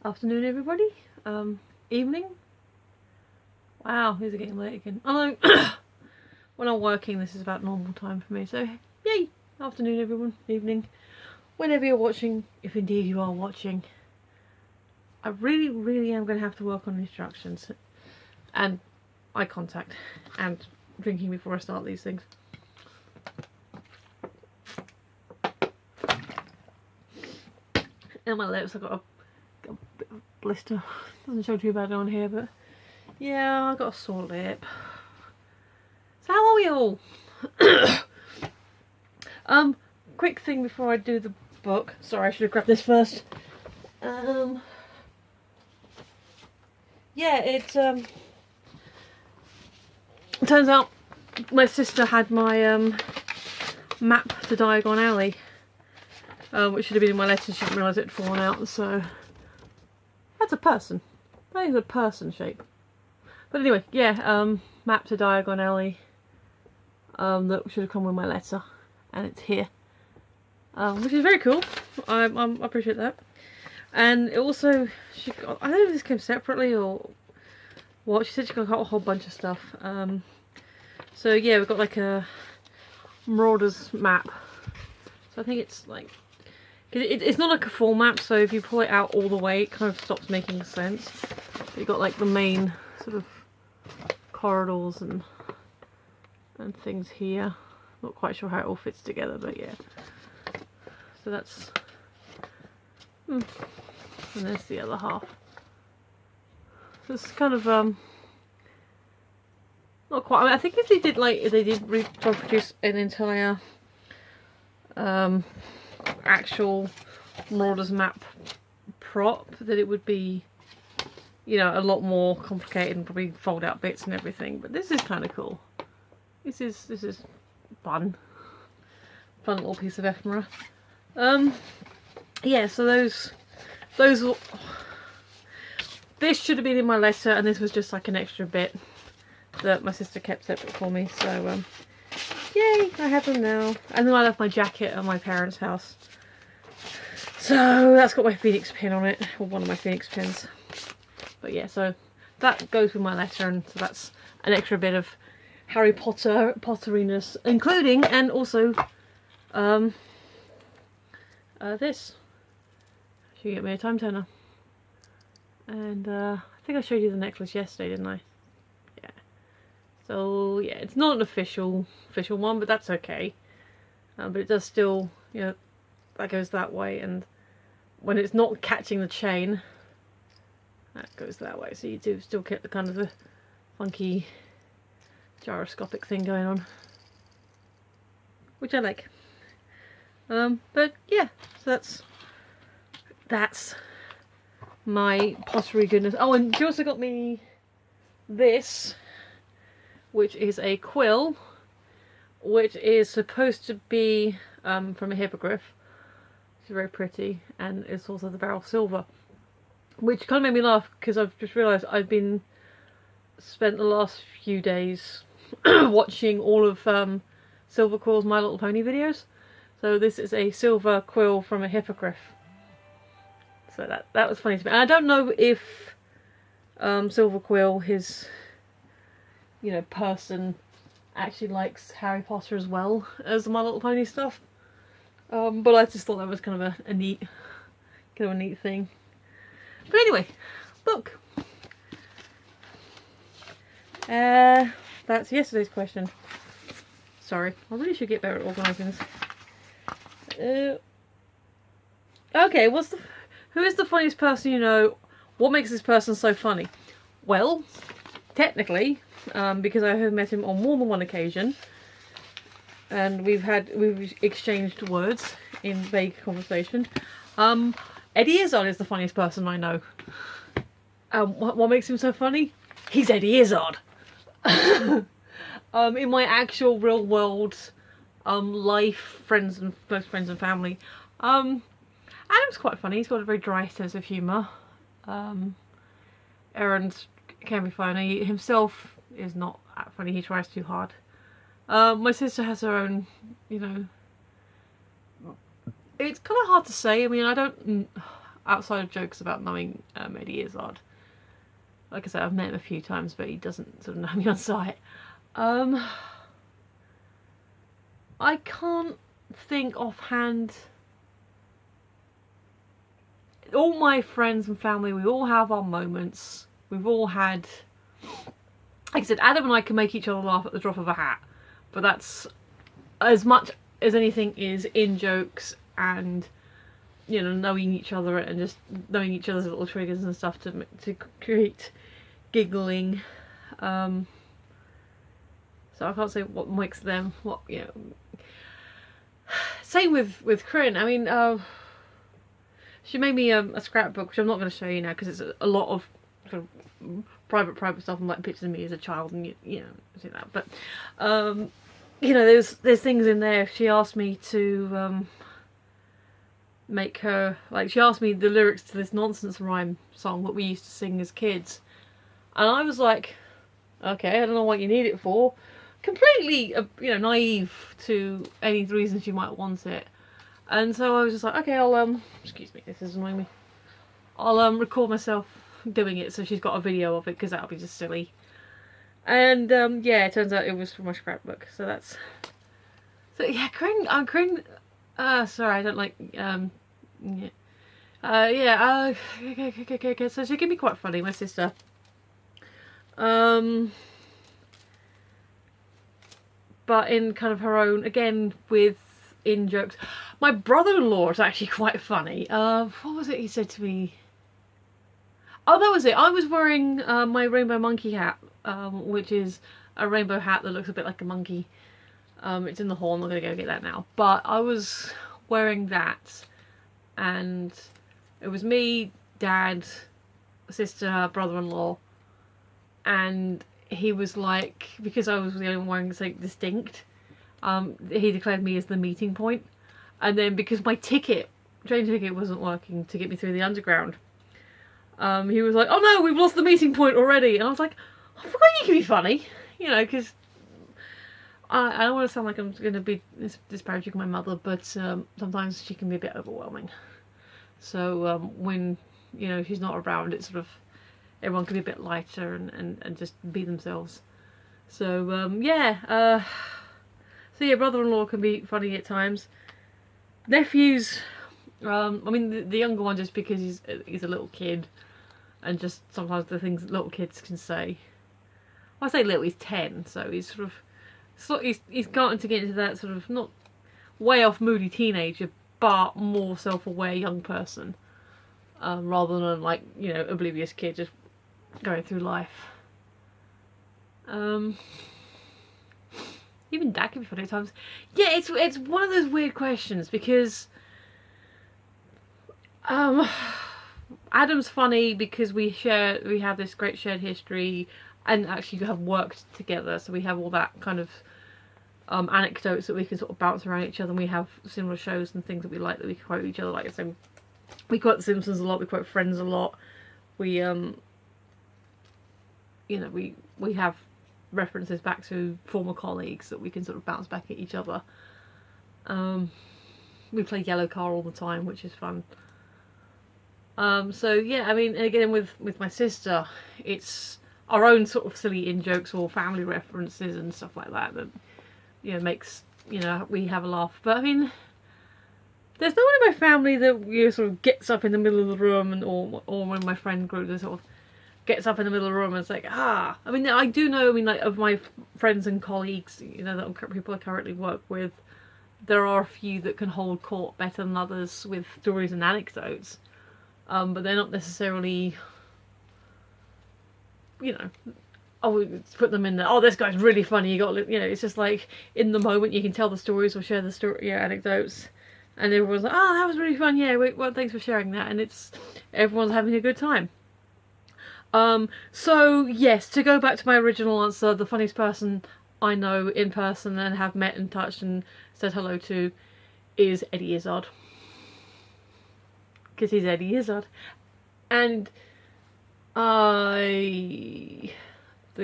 Afternoon, everybody. Evening. Wow, is it getting late again? I know. When I'm working, this is about normal time for me. So, yay! Afternoon, everyone. Evening. Whenever you're watching, if indeed you are watching. I really am going to have to work on instructions and eye contact and drinking before I start these things. And my lips, I've got a bit of blister. Doesn't show too bad on here, but yeah, I've got a sore lip. So how are we all? Quick thing before I do the book. Sorry, I should have grabbed this first. Yeah, it turns out my sister had my map to Diagon Alley, which should have been in my letter. She didn't realise it had fallen out, so that's a person. That is a person shape. But anyway, yeah, map to Diagon Alley, that should have come with my letter, and it's here, which is very cool. I appreciate that. And it also, she got, I don't know if this came separately or what, she said she got a whole bunch of stuff. So yeah, we've got like a Marauders map. So I think it's like, it's not like a full map, so if you pull it out all the way, it kind of stops making sense. You've got like the main sort of corridors and things here. Not quite sure how it all fits together, but yeah. So that's, and there's the other half. So it's kind of not quite. I mean, I think if they did reproduce an entire actual Marauders map prop, that it would be, you know, a lot more complicated and probably fold out bits and everything. But this is kind of cool. This is fun little piece of ephemera. Yeah, so those this should have been in my letter, and this was just like an extra bit that my sister kept separate for me. So yay, I have them now. And then I left my jacket at my parents' house, so that's got my Phoenix pin on it, or one of my Phoenix pins. But yeah, so that goes with my letter, and so that's an extra bit of Harry Potteriness, including, and also this. She get me a time turner, and I think I showed you the necklace yesterday, didn't I? Yeah. So yeah, it's not an official one, but that's okay. But it does still, you know, that goes that way, and when it's not catching the chain, that goes that way. So you do still get the kind of the funky gyroscopic thing going on, which I like. But yeah, so that's my pottery goodness. Oh, and she also got me this, which is a quill, which is supposed to be from a hippogriff. It's very pretty, and it's also the barrel silver, which kind of made me laugh because I've just realised I've spent the last few days watching all of Silver Quill's My Little Pony videos. So this is a silver quill from a hippogriff. So that was funny to me. And I don't know if Silver Quill, his, you know, person, actually likes Harry Potter as well as the My Little Pony stuff. But I just thought that was kind of a neat thing. But anyway, book. That's yesterday's question. Sorry, I really should get better at organising this. Okay, who is the funniest person you know? What makes this person so funny? Well, technically, because I have met him on more than one occasion, and we've exchanged words in vague conversation. Eddie Izzard is the funniest person I know. What makes him so funny? He's Eddie Izzard. In my actual real world life, close friends and family, Adam's quite funny. He's got a very dry sense of humour. Aaron can be funny. Himself is not that funny. He tries too hard. My sister has her own, you know, it's kind of hard to say. I mean, I outside of jokes about knowing Eddie Izzard. Like I said, I've met him a few times, but he doesn't sort of know me on sight. I can't think offhand. All my friends and family, we all have our moments. We've all had, like I said, Adam and I can make each other laugh at the drop of a hat, but that's as much as anything is in jokes and, you know, knowing each other and just knowing each other's little triggers and stuff to create giggling. So I can't say what makes them what, you know. Same with Corinne. I mean, she made me a scrapbook, which I'm not going to show you now because it's a lot of sort of private stuff and like pictures of me as a child, and you know, see that. But you know, there's things in there. She asked me to make her, like, she asked me the lyrics to this nonsense rhyme song that we used to sing as kids, and I was like, okay, I don't know what you need it for. Completely, you know, naive to any reasons you might want it. And so I was just like, okay, I'll, excuse me, this is annoying me. I'll, record myself doing it so she's got a video of it, because that'll be just silly. And, yeah, it turns out it was from my scrapbook, so that's... So, yeah, Corinne, sorry, I don't like, yeah. Okay, so she can be quite funny, my sister. But in kind of her own, again, with in jokes. My brother-in-law is actually quite funny. What was it he said to me? Oh, that was it. I was wearing my rainbow monkey hat, which is a rainbow hat that looks a bit like a monkey. It's in the hall, I'm not going to go get that now. But I was wearing that, and it was me, Dad, sister, brother-in-law, and he was like, because I was the only one wearing something distinct, he declared me as the meeting point. And then because my train ticket wasn't working to get me through the underground, he was like, oh no, we've lost the meeting point already. And I was like, I forgot you can be funny, you know, because I don't want to sound like I'm going to be disparaging my mother, but sometimes she can be a bit overwhelming. So when, you know, she's not around, it's sort of, everyone can be a bit lighter and just be themselves. So yeah, so yeah, brother-in-law can be funny at times. Nephews, I mean the younger one, just because he's a little kid, and just sometimes the things that little kids can say. Well, I say little, he's 10, so he's sort of, he's starting to get into that sort of, not way off moody teenager, but more self-aware young person, rather than like, you know, oblivious kid just going through life. Even Dad can be funny at times. Yeah, it's one of those weird questions, because Adam's funny because we have this great shared history and actually have worked together, so we have all that kind of anecdotes that we can sort of bounce around each other, and we have similar shows and things that we like that we can quote each other. Like I said, we quote The Simpsons a lot, we quote Friends a lot, we you know, we have references back to former colleagues that we can sort of bounce back at each other. We play Yellow Car all the time, which is fun. So yeah, I mean, again with my sister, it's our own sort of silly in-jokes or family references and stuff like that that, you know, makes, you know, we have a laugh. But I mean, there's no one in my family that, you know, sort of gets up in the middle of the room, and or when my friend group, they sort of gets up in the middle of the room and it's like, ah. I mean, I do know, I mean, like, of my friends and colleagues, you know, that people I currently work with, there are a few that can hold court better than others with stories and anecdotes, but they're not necessarily, you know, oh, put them in there, oh, this guy's really funny, you got, you know, it's just like, in the moment you can tell the stories or share the story, yeah, anecdotes, and everyone's like, oh, that was really fun, yeah, well, thanks for sharing that, and it's, everyone's having a good time. So yes, to go back to my original answer, the funniest person I know in person and have met and touched and said hello to is Eddie Izzard. Because he's Eddie Izzard. And the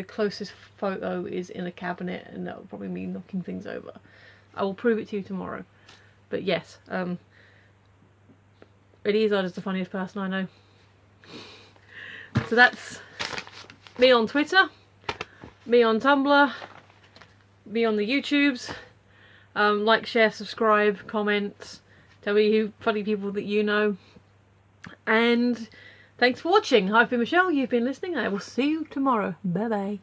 closest photo is in a cabinet, and that will probably mean knocking things over. I will prove it to you tomorrow. But yes, Really is, I'm just the funniest person I know. So that's me on Twitter, me on Tumblr, me on the YouTubes. Like, share, subscribe, comment, tell me who funny people that you know. And thanks for watching. I've been Michelle, you've been listening. I will see you tomorrow. Bye bye.